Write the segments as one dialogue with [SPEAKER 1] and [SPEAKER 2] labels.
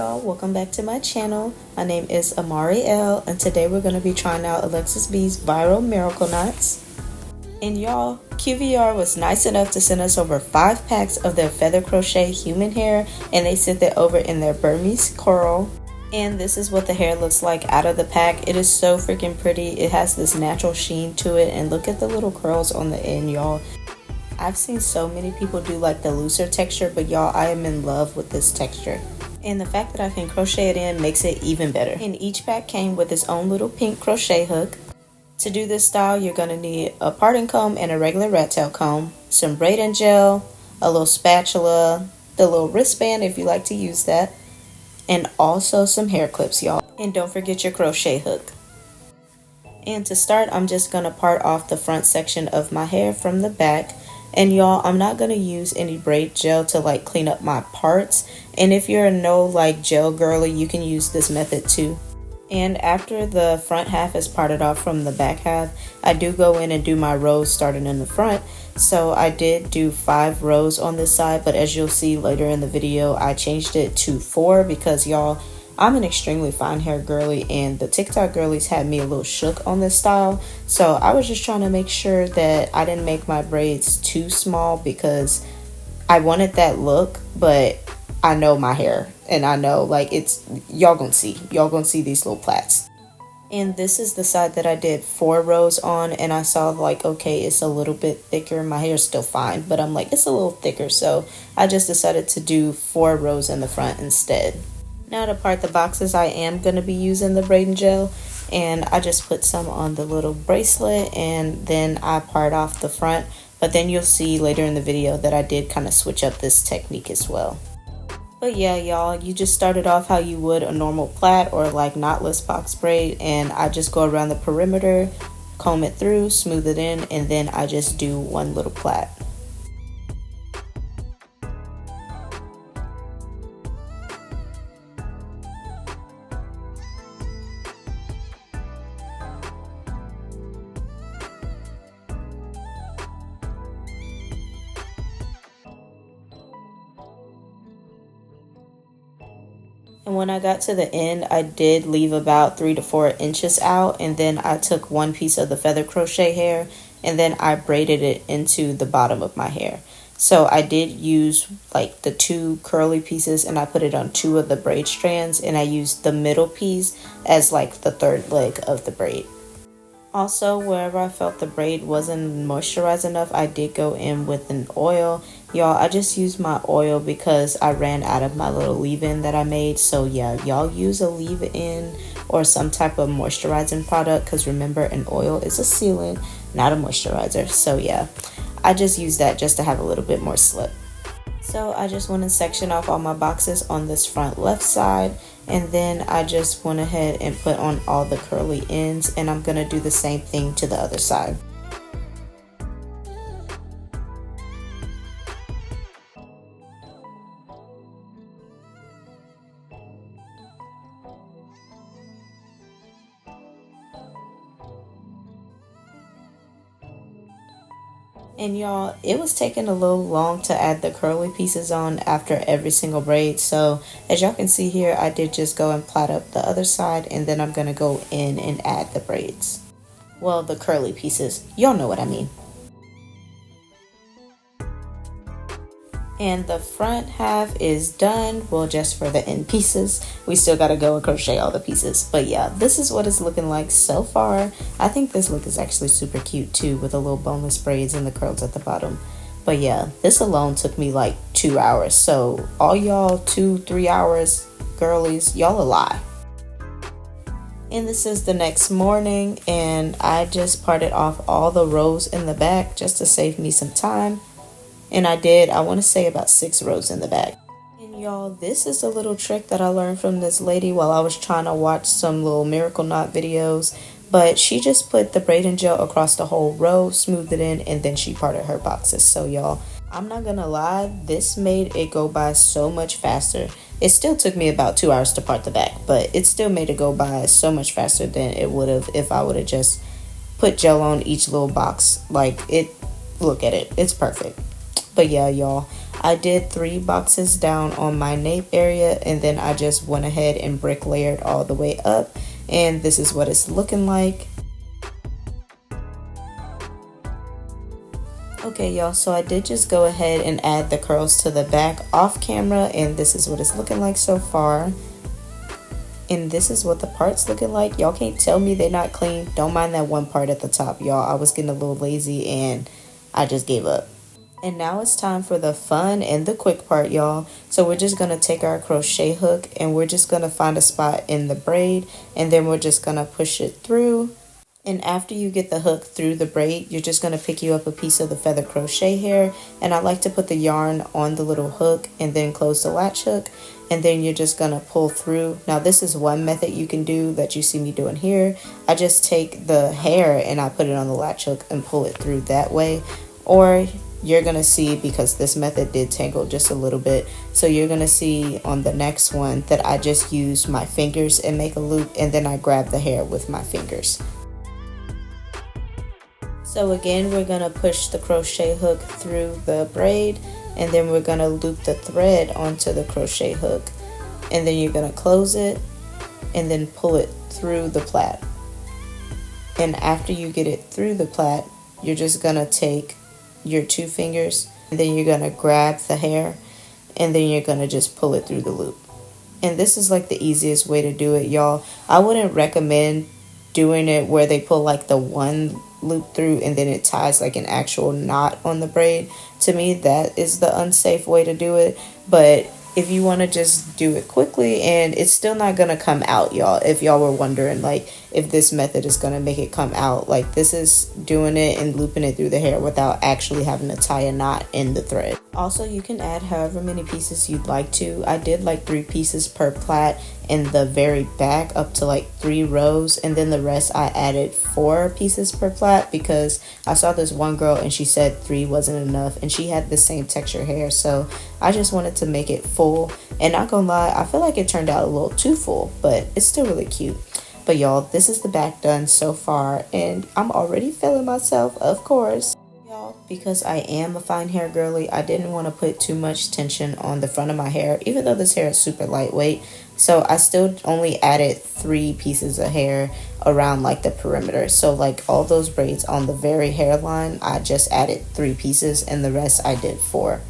[SPEAKER 1] y'all, welcome back to my channel. My name is Amarie L, and today we're going to be trying out Alexis B's viral miracle knots. And y'all, QVR was nice enough to send us over 5 packs of their feather crochet human hair, and they sent it over in their Burmese coral. And this is what the hair looks like out of the pack. It is so freaking pretty. It has this natural sheen to it, and look at the little curls on the end, y'all. I've seen so many people do like the looser texture, but y'all, I am in love with this texture. And the fact that I can crochet it in makes it even better. And each pack came with its own little pink crochet hook. To do this style, you're going to need a parting comb and a regular rat tail comb, some braiding gel, a little spatula, the little wristband if you like to use that, and also some hair clips, y'all. And don't forget your crochet hook. And to start, I'm just going to part off the front section of my hair from the back. And y'all, I'm not going to use any braid gel to like clean up my parts. And if you're a no like gel girly, you can use this method too. And after the front half is parted off from the back half, I do go in and do my rows starting in the front. So I did do 5 rows on this side, but as you'll see later in the video, I changed it to 4 because y'all, I'm an extremely fine hair girly, and the TikTok girlies had me a little shook on this style. So I was just trying to make sure that I didn't make my braids too small because I wanted that look, but I know my hair and I know like it's, y'all gonna see these little plaits. And this is the side that I did 4 rows on, and I saw like, okay, it's a little bit thicker. My hair's still fine, but I'm like, it's a little thicker. So I just decided to do 4 rows in the front instead. Now to part the boxes, I am going to be using the braiding gel, and I just put some on the little bracelet and then I part off the front. But then you'll see later in the video that I did kind of switch up this technique as well. But yeah, y'all, you just started off how you would a normal plait or like knotless box braid, and I just go around the perimeter, comb it through, smooth it in, and then I just do one little plait. And when I got to the end, I did leave about 3 to 4 inches out, and then I took one piece of the feather crochet hair and then I braided it into the bottom of my hair. So I did use like the 2 curly pieces, and I put it on 2 of the braid strands, and I used the middle piece as like the 3rd leg of the braid. Also, wherever I felt the braid wasn't moisturized enough, I did go in with an oil. Y'all, I just used my oil because I ran out of my little leave-in that I made. So yeah, y'all use a leave-in or some type of moisturizing product, because remember, an oil is a sealant, not a moisturizer. So yeah, I just used that just to have a little bit more slip. So I just went and sectioned off all my boxes on this front left side, and then I just went ahead and put on all the curly ends, and I'm going to do the same thing to the other side. And y'all, it was taking a little long to add the curly pieces on after every single braid. So as y'all can see here, I did just go and plait up the other side, and then I'm going to go in and add the braids. Well, the curly pieces, y'all know what I mean. And the front half is done. Well, just for the end pieces. We still got to go and crochet all the pieces. But yeah, this is what it's looking like so far. I think this look is actually super cute too, with the little boneless braids and the curls at the bottom. But yeah, this alone took me like 2 hours. So all y'all 2-3 hours girlies, y'all a lie. And this is the next morning, and I just parted off all the rows in the back just to save me some time. And I want to say about 6 rows in the back. And y'all, this is a little trick that I learned from this lady while I was trying to watch some little miracle knot videos. But she just put the braiding gel across the whole row, smoothed it in, and then she parted her boxes. So y'all, I'm not gonna lie, this made it go by so much faster. It still took me about 2 hours to part the back, but it still made it go by so much faster than it would have if I would have just put gel on each little box. Like, look at it, it's perfect. But yeah, y'all, I did 3 boxes down on my nape area, and then I just went ahead and brick layered all the way up, and this is what it's looking like. Okay, y'all, so I did just go ahead and add the curls to the back off camera, and this is what it's looking like so far. And this is what the part's looking like. Y'all can't tell me they're not clean. Don't mind that one part at the top, y'all. I was getting a little lazy and I just gave up. And now it's time for the fun and the quick part, y'all. So we're just going to take our crochet hook and we're just going to find a spot in the braid, and then we're just going to push it through. And after you get the hook through the braid, you're just going to pick you up a piece of the feather crochet hair. And I like to put the yarn on the little hook and then close the latch hook. And then you're just going to pull through. Now this is one method you can do that you see me doing here. I just take the hair and I put it on the latch hook and pull it through that way. Or you're going to see, because this method did tangle just a little bit, so you're going to see on the next one that I just use my fingers and make a loop, and then I grab the hair with my fingers. So again, we're going to push the crochet hook through the braid, and then we're going to loop the thread onto the crochet hook, and then you're going to close it and then pull it through the plait. And after you get it through the plait, you're just going to take your 2 fingers, and then you're going to grab the hair, and then you're going to just pull it through the loop. And this is like the easiest way to do it, y'all. I wouldn't recommend doing it where they pull like the one loop through and then it ties like an actual knot on the braid. To me, that is the unsafe way to do it. But if you want to just do it quickly, and it's still not going to come out, y'all, if y'all were wondering like if this method is going to make it come out, like this is doing it and looping it through the hair without actually having to tie a knot in the thread. Also, you can add however many pieces you'd like to. I did like 3 pieces per plait in the very back, up to like 3 rows, and then the rest I added 4 pieces per plait because I saw this one girl and she said 3 wasn't enough, and she had the same texture hair, so I just wanted to make it full. And not gonna lie, I feel like it turned out a little too full, but it's still really cute. But y'all, this is the back done so far, and I'm already feeling myself, of course. Y'all, because I am a fine hair girly, I didn't want to put too much tension on the front of my hair, even though this hair is super lightweight. So I still only added 3 pieces of hair around like the perimeter. So like all those braids on the very hairline, I just added 3 pieces, and the rest I did 4.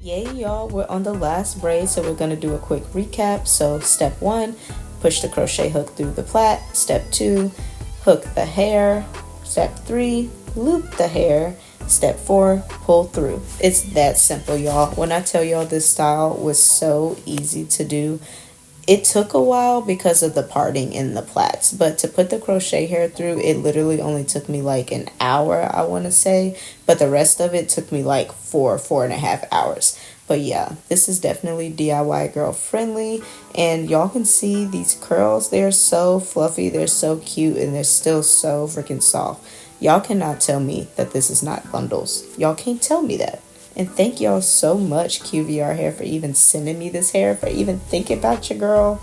[SPEAKER 1] Yay, y'all, we're on the last braid, so we're going to do a quick recap. So step 1, push the crochet hook through the plait. Step 2, hook the hair. Step 3, loop the hair. Step 4, pull through. It's that simple, y'all. When I tell y'all this style was so easy to do, it took a while because of the parting in the plaits, but to put the crochet hair through, it literally only took me like an hour, I want to say, but the rest of it took me like 4.5 hours. But yeah, this is definitely DIY girl friendly, and y'all can see these curls. They're so fluffy, they're so cute, and they're still so freaking soft. Y'all cannot tell me that this is not bundles. Y'all can't tell me that. And thank y'all so much, QVR Hair, for even sending me this hair, for even thinking about your girl.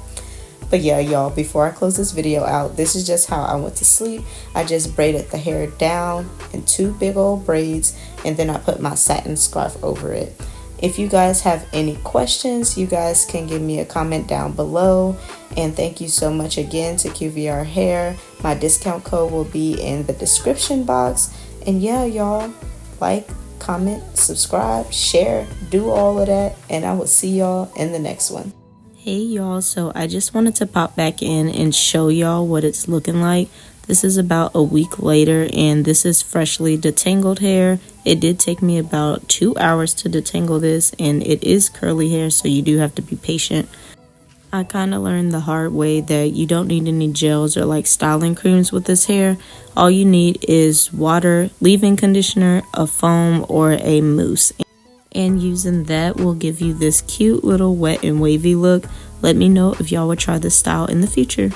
[SPEAKER 1] But yeah, y'all, before I close this video out, this is just how I went to sleep. I just braided the hair down in 2 big old braids, and then I put my satin scarf over it. If you guys have any questions, you guys can give me a comment down below. And thank you so much again to QVR Hair. My discount code will be in the description box. And yeah, y'all, like, comment, subscribe, share, do all of that, and I will see y'all in the next one. Hey y'all, so I just wanted to pop back in and show y'all what it's looking like. This is about a week later, and this is freshly detangled hair. It did take me about 2 hours to detangle this, and it is curly hair, so you do have to be patient. I kind of learned the hard way that you don't need any gels or like styling creams with this hair. All you need is water, leave-in conditioner, a foam, or a mousse. And using that will give you this cute little wet and wavy look. Let me know if y'all would try this style in the future.